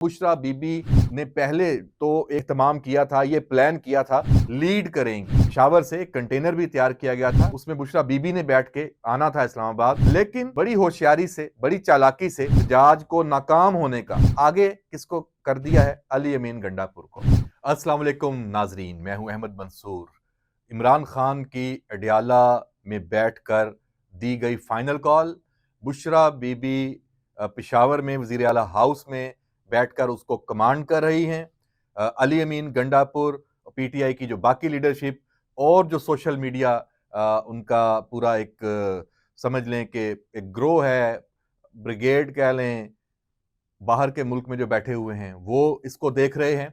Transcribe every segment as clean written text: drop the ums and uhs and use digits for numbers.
बुशरा बीबी ने पहले तो एहतमाम किया था, ये प्लान किया था, लीड करेंगी। पेशावर से एक कंटेनर भी तैयार किया गया था, उसमें बुशरा बीबी ने बैठ के आना था इस्लामाबाद, लेकिन बड़ी होशियारी से, बड़ी चालाकी से जहाज को नाकाम होने का आगे किसको कर दिया है? अली अमीन गंडापुर को। अस्सलाम वालेकुम नाजरीन, मैं हूं अहमद मंसूर। इमरान खान की अडियाला में बैठकर दी गई फाइनल कॉल, बुशरा बीबी पेशावर में वजीर आला हाउस में बैठकर उसको कमांड कर रही हैं। अली अमीन गंडापुर, पीटीआई की जो बाकी लीडरशिप और जो सोशल मीडिया उनका पूरा एक समझ लें कि एक ग्रोह है, ब्रिगेड कह लें, बाहर के मुल्क में जो बैठे हुए हैं वो इसको देख रहे हैं।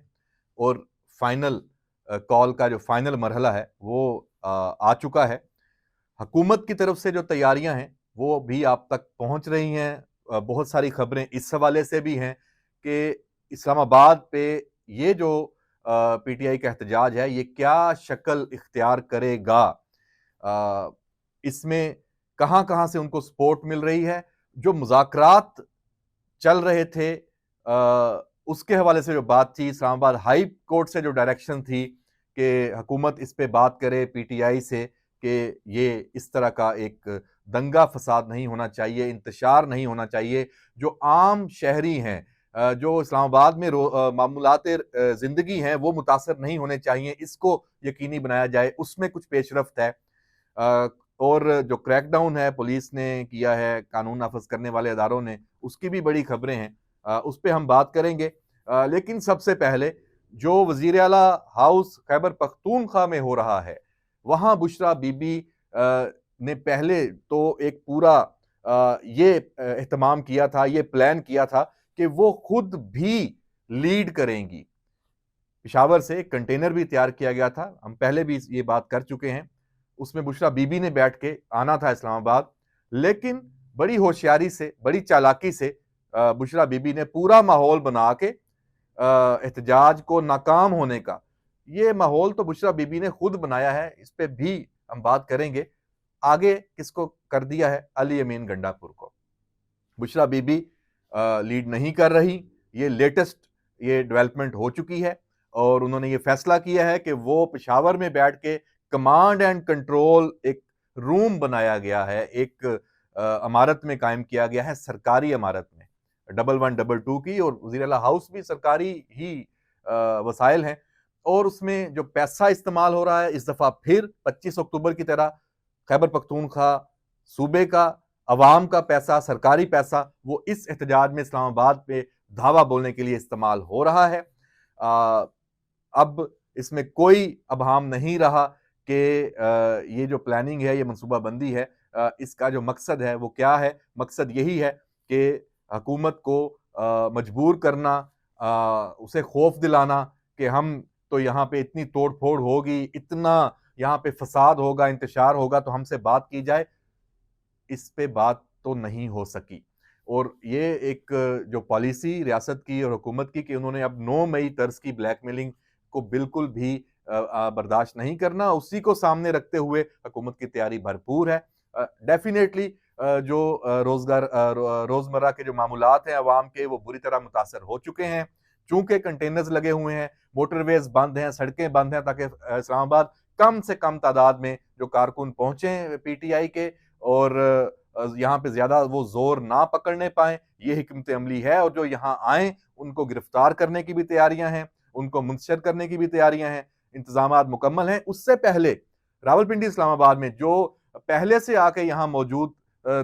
और फाइनल कॉल का जो फाइनल मरहला है वो आ चुका है। हुकूमत की तरफ से जो तैयारियां हैं वो भी आप तक पहुंच रही हैं। बहुत सारी खबरें इस हवाले से भी हैं कि इस्लामाबाद पे ये जो पीटीआई का एहतजाज है ये क्या शक्ल इख्तियार करेगा, इसमें कहां कहां से उनको सपोर्ट मिल रही है। जो मुज़ाकरात चल रहे थे उसके हवाले से जो बात थी, इस्लामाबाद हाई कोर्ट से जो डायरेक्शन थी कि हुकूमत इस पे बात करे पीटीआई से कि ये इस तरह का एक दंगा फसाद नहीं होना चाहिए, इंतशार नहीं होना चाहिए। जो आम शहरी हैं, जो इस्लामाबाद में मामूलात ज़िंदगी हैं वो मुतासर नहीं होने चाहिए, इसको यकीनी बनाया जाए, उसमें कुछ पेशरफ्त है। और जो क्रैकडाउन है पुलिस ने किया है, कानून नाफज करने वाले अदारों ने, उसकी भी बड़ी खबरें हैं, उस पर हम बात करेंगे। लेकिन सबसे पहले जो वजीर आला हाउस खैबर पख्तूनख्वा में हो रहा है, वहां बुशरा बीबी ने पहले तो एक पूरा ये एहतमाम किया था, ये प्लान किया था कि वो खुद भी लीड करेंगी। पेशावर से एक कंटेनर भी तैयार किया गया था, हम पहले भी ये बात कर चुके हैं। उसमें बुशरा बीबी ने बैठ के आना था इस्लामाबाद, लेकिन बड़ी होशियारी से, बड़ी चालाकी से बुशरा बीबी ने पूरा माहौल बना के एहतजाज को नाकाम होने का, ये माहौल तो बुशरा बीबी ने खुद बनाया है, इस पे भी हम बात करेंगे। आगे किसको कर दिया है? अली अमीन गंडापुर को। बुशरा बीबी लीड नहीं कर रही, ये लेटेस्ट ये डेवलपमेंट हो चुकी है और उन्होंने ये फैसला किया है कि वो पेशावर में बैठ के कमांड एंड कंट्रोल, एक रूम बनाया गया है, एक इमारत में कायम किया गया है, सरकारी इमारत में, 1122 की, और वज़ीर आला हाउस भी सरकारी ही वसाइल हैं। और उसमें जो पैसा इस्तेमाल हो रहा है इस दफा फिर 25 अक्टूबर की तरह खैबर पख्तूनख्वा सूबे का अवाम का पैसा, सरकारी पैसा, वो इस एहतजाज में इस्लामाबाद पे धावा बोलने के लिए इस्तेमाल हो रहा है। अब इसमें कोई अभाम नहीं रहा कि ये जो प्लानिंग है, ये मनसूबाबंदी है, इसका जो मकसद है वो क्या है। मकसद यही है कि हुकूमत को मजबूर करना, उसे खौफ दिलाना कि हम तो यहाँ पे इतनी तोड़ फोड़ होगी, इतना यहाँ पे फसाद होगा, इंतशार होगा, तो हमसे बात की जाए। इस पे बात तो नहीं हो सकी। और ये एक जो पॉलिसी रियासत की और हुकूमत की कि उन्होंने अब 9 मई तर्ज की ब्लैकमेलिंग को बिल्कुल भी बर्दाश्त नहीं करना, उसी को सामने रखते हुए हुकूमत की तैयारी भरपूर है। डेफिनेटली जो रोजगार रोजमर्रा के जो मामूलात हैं अवाम के, वो बुरी तरह मुतासर हो चुके हैं। चूंकि कंटेनर्स लगे हुए हैं, मोटरवेज बंद हैं, सड़कें बंद हैं, ताकि इस्लामाबाद कम से कम तादाद में जो कारकुन पहुंचे पीटीआई के और यहाँ पे ज्यादा वो जोर ना पकड़ने पाए, ये हिकमत अमली है। और जो यहाँ आए उनको गिरफ्तार करने की भी तैयारियां हैं, उनको मुंतशिर करने की भी तैयारियां हैं, इंतजामात मुकम्मल हैं। उससे पहले रावलपिंडी इस्लामाबाद में जो पहले से आके यहाँ मौजूद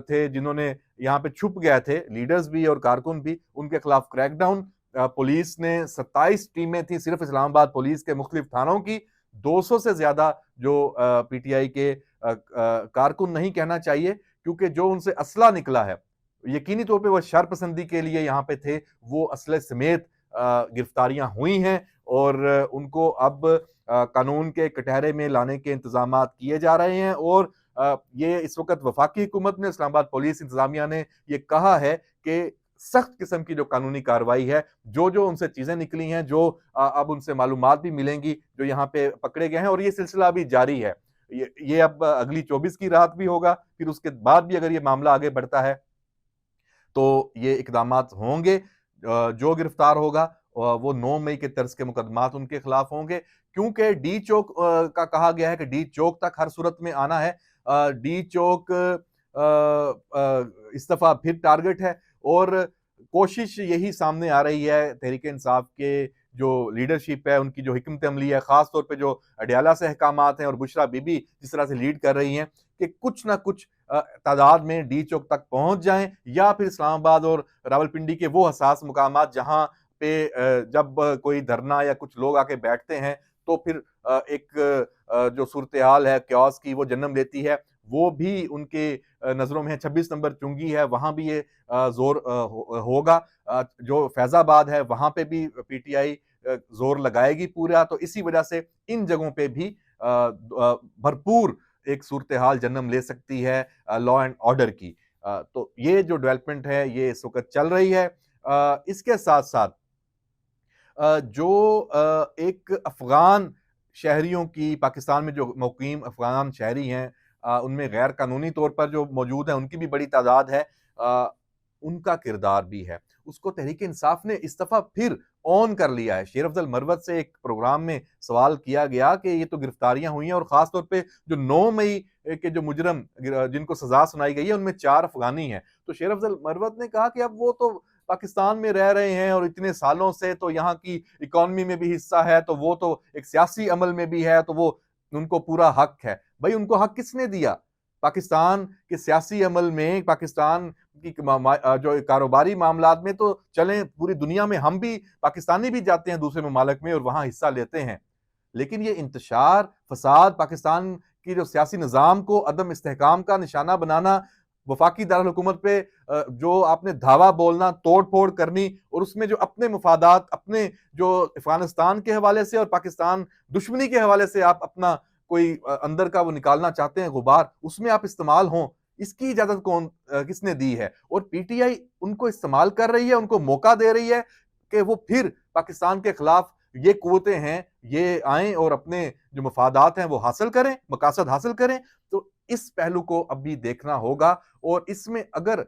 थे, जिन्होंने यहाँ पे छुप गए थे, लीडर्स भी और कारकुन भी, उनके खिलाफ क्रैकडाउन। पुलिस ने 27 टीमें थी सिर्फ इस्लामाबाद पुलिस के मुख्तलिफ थानों की, 200 से ज्यादा जो पीटीआई के कारकुन नहीं कहना चाहिए, क्योंकि जो उनसे असला निकला है, यकीनी तौर पे वो शरपसंदी के लिए यहाँ पे थे, वो असले समेत गिरफ्तारियां हुई हैं और उनको अब कानून के कटहरे में लाने के इंतजाम किए जा रहे हैं। और ये इस वक्त वफाकी हुकूमत ने, इस्लामाबाद पुलिस इंतजामिया ने ये कहा है कि सख्त किस्म की जो कानूनी कार्रवाई है, जो जो उनसे चीजें निकली हैं, जो अब उनसे मालूमात भी मिलेंगी, जो यहाँ पे पकड़े गए हैं, और ये सिलसिला अभी जारी है। ये अब अगली 24 की रात भी होगा, फिर उसके बाद भी अगर ये मामला आगे बढ़ता है तो ये इकदामात होंगे। जो गिरफ्तार होगा वो 9 मई के तर्ज के मुकदमात उनके खिलाफ होंगे, क्योंकि डी चौक का कहा गया है कि डी चौक तक हर सूरत में आना है। डी चौक इस दफा फिर टारगेट है और कोशिश यही सामने आ रही है तहरीक इंसाफ के जो लीडरशिप है, उनकी जो हिकमत अमली है, खास तौर पे जो अडयाला से अहकामात हैं और बुशरा बीबी जिस तरह से लीड कर रही हैं कि कुछ ना कुछ तादाद में डी चौक तक पहुंच जाएं, या फिर इस्लामाबाद और रावलपिंडी के वो हसास मुकामात जहां पे जब कोई धरना या कुछ लोग आके बैठते हैं तो फिर एक जो सूरत हाल है क्यास की वो जन्म लेती है, वो भी उनके नजरों में 26 नंबर चुंगी है, वहां भी ये जोर होगा। जो फैजाबाद है वहां पे भी पीटीआई जोर लगाएगी पूरा। तो इसी वजह से इन जगहों पे भी भरपूर एक सूरत हाल जन्म ले सकती है लॉ एंड ऑर्डर की। तो ये जो डेवलपमेंट है ये इस वक्त चल रही है। इसके साथ साथ जो एक अफगान शहरियों की, पाकिस्तान में जो मुकीम अफगान शहरी हैं उनमें गैर कानूनी तौर पर जो मौजूद है उनकी भी बड़ी तादाद है, उनका किरदार भी है। उसको तहरीक इंसाफ ने इस दफा फिर ऑन कर लिया है। शेर अफजल मरवत से एक प्रोग्राम में सवाल किया गया कि ये तो गिरफ्तारियां हुई हैं और खास तौर पे जो 9 मई के जो मुजरम जिनको सजा सुनाई गई है उनमें 4 अफगानी हैं। तो शेर अफजल मरवत ने कहा कि अब वो तो पाकिस्तान में रह रहे हैं और इतने सालों से तो यहाँ की इकोनॉमी में भी हिस्सा है, तो वो तो एक सियासी अमल में भी है, तो वो उनको पूरा हक है। भाई उनको हक किसने दिया? पाकिस्तान के सियासी अमल में, पाकिस्तान की जो कारोबारी मामलात में तो चलें, पूरी दुनिया में हम भी पाकिस्तानी भी जाते हैं दूसरे ममालिक में और वहां हिस्सा लेते हैं, लेकिन ये इंतशार फसाद, पाकिस्तान की जो सियासी निज़ाम को अदम इस्तेहकाम का निशाना बनाना, वफाकी दारुल हुकूमत पे जो आपने धावा बोलना, तोड़ फोड़ करनी और उसमें जो अपने मुफादात, अपने जो अफगानिस्तान के हवाले से और पाकिस्तान दुश्मनी के हवाले से आप अपना कोई अंदर का वो निकालना चाहते हैं गुबार, उसमें आप इस्तेमाल हों, इसकी इजाजत कौन किसने दी है? और पीटीआई उनको इस्तेमाल कर रही है, उनको मौका दे रही है कि वो फिर पाकिस्तान के खिलाफ ये कुव्वतें हैं ये आए और अपने जो मफादात हैं वो हासिल करें, मकासद हासिल करें। तो इस पहलू को अभी देखना होगा और इसमें अगर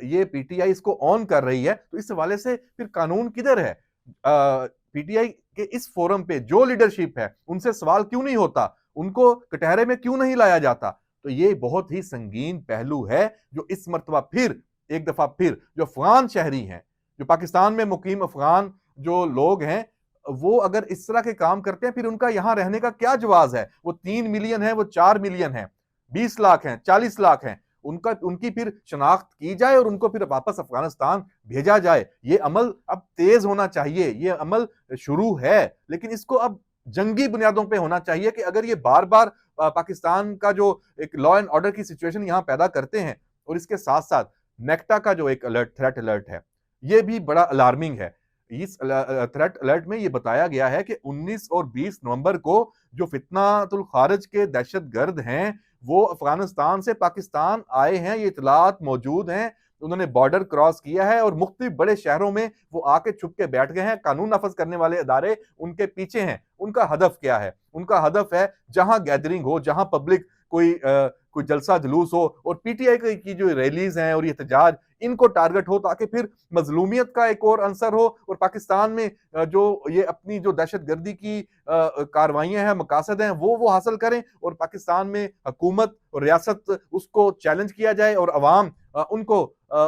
ये पीटीआई इसको ऑन कर रही है तो इस हवाले से फिर कानून किधर है? पीटीआई के इस फोरम पे जो लीडरशिप है उनसे सवाल क्यों नहीं होता? उनको कटहरे में क्यों नहीं लाया जाता? तो ये बहुत ही संगीन पहलू है जो इस मर्तबा फिर एक दफा फिर जो अफगान शहरी हैं, जो पाकिस्तान में मुकीम अफगान जो लोग हैं, वो अगर इस तरह के काम करते हैं फिर उनका यहां रहने का क्या जवाज है? वो 3 मिलियन है, वो 4 मिलियन है, 20 लाख हैं, 40 लाख हैं, उनकी फिर शनाख्त की जाए और उनको फिर वापस अफगानिस्तान भेजा जाए। ये अमल अब तेज होना चाहिए, ये अमल शुरू है, लेकिन इसको अब जंगी बुनियादों पे होना चाहिए कि अगर ये बार बार पाकिस्तान का जो एक लॉ एंड ऑर्डर की सिचुएशन यहां पैदा करते हैं और इसके साथ साथ नेक्टा का जो एक अलर्ट, थ्रेट अलर्ट है, ये भी बड़ा अलार्मिंग है। इस थ्रेट अलर्ट में ये बताया गया है कि 19 और 20 नवंबर को जो फितनातुल खारिज के दहशतगर्द हैं वो अफगानिस्तान से पाकिस्तान आए हैं, ये इतलात मौजूद हैं, उन्होंने बॉर्डर क्रॉस किया है और मुख्तलिफ बड़े शहरों में वो आके छुप के बैठ गए हैं। कानून नाफज करने वाले अदारे उनके पीछे हैं। उनका हदफ क्या है? उनका हदफ है जहां गैदरिंग हो, जहां पब्लिक कोई जलसा जुलूस हो और पीटीआई की जो रैलीज हैं और ये एहतजाज, इनको टारगेट हो ताकि फिर मजलूमियत का एक और अंसर हो और पाकिस्तान में जो ये अपनी जो दहशतगर्दी की कार्रवाइयां हैं, मकासद हैं, वो हासिल करें और पाकिस्तान में हुकूमत और रियासत उसको चैलेंज किया जाए और अवाम उनको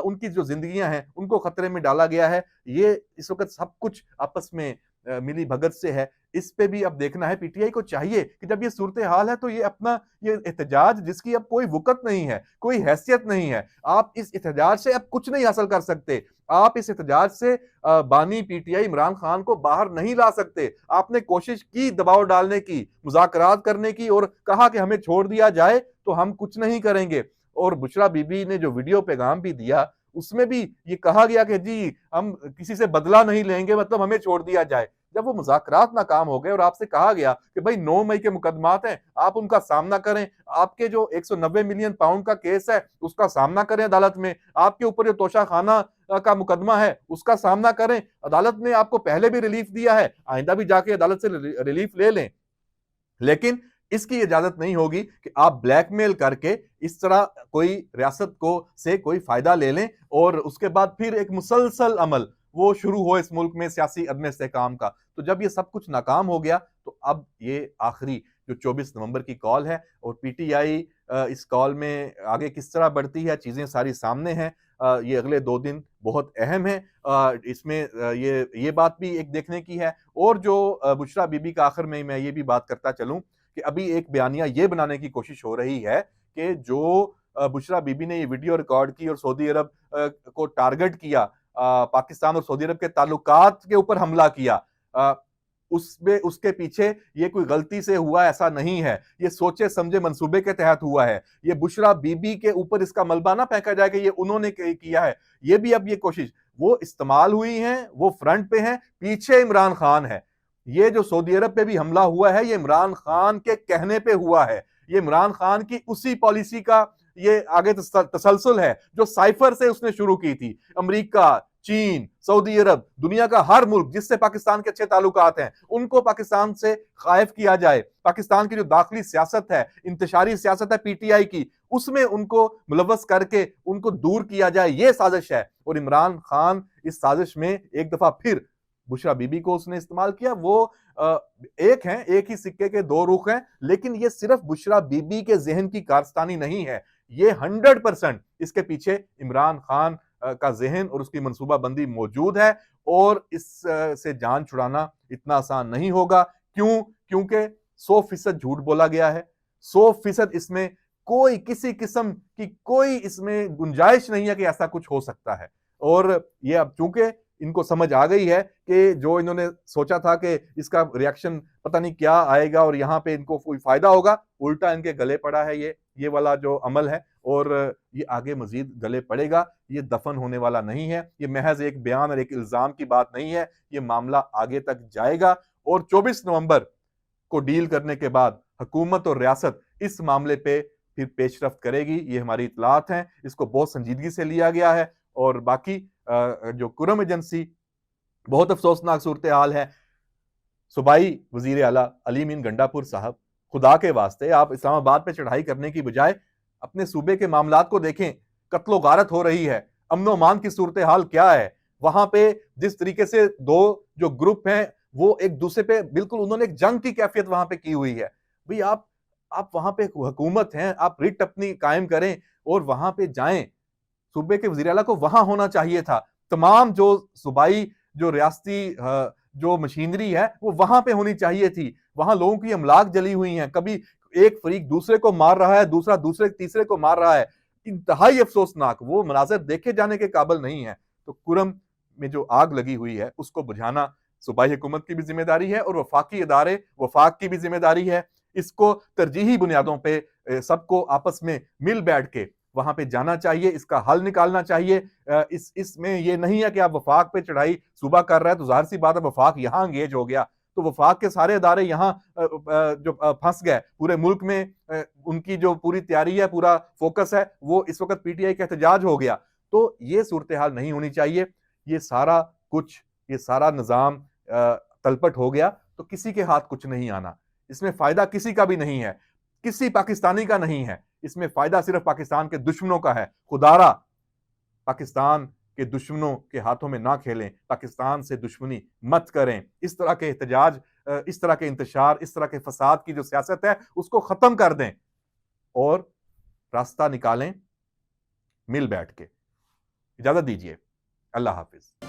उनकी जो जिंदगियां हैं उनको खतरे में डाला गया है। ये इस वक्त सब कुछ आपस में मिली भगत से है। इस पे भी अब देखना है, पीटीआई को चाहिए कि जब ये सूरत हाल है तो ये अपना ये एहतजाज जिसकी अब कोई वक़्त नहीं है, कोई हैसियत नहीं है, आप इस एहतजाज से अब कुछ नहीं हासिल कर सकते। आप इस एहतजाज से बानी पीटीआई इमरान खान को बाहर नहीं ला सकते। आपने कोशिश की दबाव डालने की, मुज़ाकरात करने की और कहा कि हमें छोड़ दिया जाए तो हम कुछ नहीं करेंगे। और बुशरा बीबी ने जो वीडियो पैगाम भी दिया उसमें भी ये कहा गया कि जी हम किसी से बदला नहीं लेंगे, मतलब हमें छोड़ दिया जाए। जब वो मुज़ाकरात नाकाम हो गए और आपसे कहा गया कि भाई 9 मई के मुकदमात हैं, आप उनका सामना करें, आपके जो 190 मिलियन पाउंड का केस है उसका सामना करें अदालत में, आपके ऊपर जो तोशाखाना का मुकदमा है उसका सामना करें, अदालत ने आपको पहले भी रिलीफ दिया है, आइंदा भी जाके अदालत से रिलीफ ले लें। लेकिन इसकी इजाजत नहीं होगी कि आप ब्लैकमेल करके इस तरह कोई रियासत को से कोई फायदा ले लें और उसके बाद फिर एक मुसलसल अमल वो शुरू हो इस मुल्क में सियासी अदम इस्तेहकाम का। तो जब ये सब कुछ नाकाम हो गया तो अब ये आखिरी जो 24 नवंबर की कॉल है और पीटीआई इस कॉल में आगे किस तरह बढ़ती है, चीज़ें सारी सामने हैं। ये अगले 2 दिन बहुत अहम है। इसमें ये बात भी एक देखने की है। और जो बुशरा बीबी का आखिर में मैं ये भी बात करता चलूं कि अभी एक बयानिया ये बनाने की कोशिश हो रही है कि जो बुशरा बीबी ने ये वीडियो रिकॉर्ड की और सऊदी अरब को टारगेट किया, पाकिस्तान और सऊदी अरब के ताल्लुकात के ऊपर हमला किया, उसमें उसके पीछे ये कोई गलती से हुआ ऐसा नहीं है, ये सोचे समझे मंसूबे के तहत हुआ है। ये बुशरा बीबी के ऊपर इसका मलबा ना फेंका जाए कि ये उन्होंने किया है। ये भी अब ये कोशिश वो इस्तेमाल हुई है, वो फ्रंट पे है, पीछे इमरान खान है। ये जो सऊदी अरब पे भी हमला हुआ है ये इमरान खान के कहने पे हुआ है। ये इमरान खान की उसी पॉलिसी का ये आगे तसलसल है जो साइफर से उसने शुरू की थी। अमेरिका, चीन, सऊदी अरब, दुनिया का हर मुल्क जिससे पाकिस्तान के अच्छे ताल्लुकात हैं, उनको पाकिस्तान से खाइफ किया जाए। पाकिस्तान की जो दाखिली सियासत है, इंतशारी सियासत है पीटीआई की, उसमें उनको मुलव्वस करके उनको दूर किया जाए, ये साजिश है। और इमरान खान इस साजिश में एक दफा फिर बुशरा बीबी को उसने इस्तेमाल किया। वो एक है, एक ही सिक्के के दो रुख हैं, लेकिन ये सिर्फ बुशरा बीबी के जहन की कारस्तानी नहीं है, ये 100% इसके पीछे इमरान खान का जहन और उसकी मनसूबाबंदी मौजूद है। और इस से जान छुड़ाना इतना आसान नहीं होगा। क्यों? क्योंकि 100% झूठ बोला गया है, 100% इसमें कोई किसी किस्म की कोई इसमें गुंजाइश नहीं है कि ऐसा कुछ हो सकता है। और ये अब चूंकि इनको समझ आ गई है कि जो इन्होंने सोचा था कि इसका रिएक्शन पता नहीं क्या आएगा और यहाँ पे इनको कोई फायदा होगा, उल्टा इनके गले पड़ा है ये वाला जो अमल है। और ये आगे मजीद गले पड़ेगा, ये दफन होने वाला नहीं है, ये महज एक बयान और एक इल्जाम की बात नहीं है, ये मामला आगे तक जाएगा। और 24 नवंबर को डील करने के बाद हुकूमत और रियासत इस मामले पे फिर पेशरफ्त करेगी, ये हमारी इतलात हैं, इसको बहुत संजीदगी से लिया गया है। और बाकी जो कुरम एजेंसी, बहुत अफसोसनाक सूरत हाल है। सूबाई वजीर आला अली मीन गंडापुर साहब, खुदा के वास्ते आप इस्लामाबाद पे चढ़ाई करने की बजाय अपने सूबे के मामलात को देखें। कत्लो गारत हो रही है, अमनो मान की सूरत हाल क्या है वहां पे। जिस तरीके से दो जो ग्रुप हैं वो एक दूसरे पे बिल्कुल उन्होंने एक जंग की कैफियत वहां पे की हुई है। भाई आप वहां पे हुकूमत हैं, आप रिट अपनी कायम करें और वहां पे जाएं। सूबे के वजीर आला को वहां होना चाहिए था। तमाम जो सूबाई जो रियासती जो मशीनरी है वो वहां पे होनी चाहिए थी। वहां लोगों की अमलाक जली हुई हैं, कभी एक फरीक दूसरे को मार रहा है, दूसरा दूसरे तीसरे को मार रहा है। इंतहाई अफसोसनाक, वो मनाजर देखे जाने के काबिल नहीं है। तो कुरम में जो आग लगी हुई है उसको बुझाना सूबाई हुकूमत की भी जिम्मेदारी है और वफाकी इदारे वफाक की भी जिम्मेदारी है। इसको तरजीही बुनियादों पे सबको आपस में मिल बैठ के वहां पे जाना चाहिए, इसका हल निकालना चाहिए। इसमें ये नहीं है कि आप वफाक पे चढ़ाई सूबा कर रहा है तो जाहिर सी बात है वफाक यहां एंगेज हो गया तो वफाक के सारे इदारे यहां जो फंस गए पूरे मुल्क में। उनकी जो पूरी तैयारी है, पूरा फोकस है, वो इस वक्त पीटीआई का एहतजाज हो गया। तो ये सूरत हाल नहीं होनी चाहिए। ये सारा कुछ, ये सारा निजाम तलपट हो गया तो किसी के हाथ कुछ नहीं आना। इसमें फायदा किसी का भी नहीं है, किसी पाकिस्तानी का नहीं है। इसमें फायदा सिर्फ पाकिस्तान के दुश्मनों का है। खुदारा पाकिस्तान के दुश्मनों के हाथों में ना खेलें, पाकिस्तान से दुश्मनी मत करें। इस तरह के एहतजाज, इस तरह के इंतशार, इस तरह के फसाद की जो सियासत है उसको खत्म कर दें और रास्ता निकालें मिल बैठ के। इजाजत दीजिए, अल्लाह हाफिज।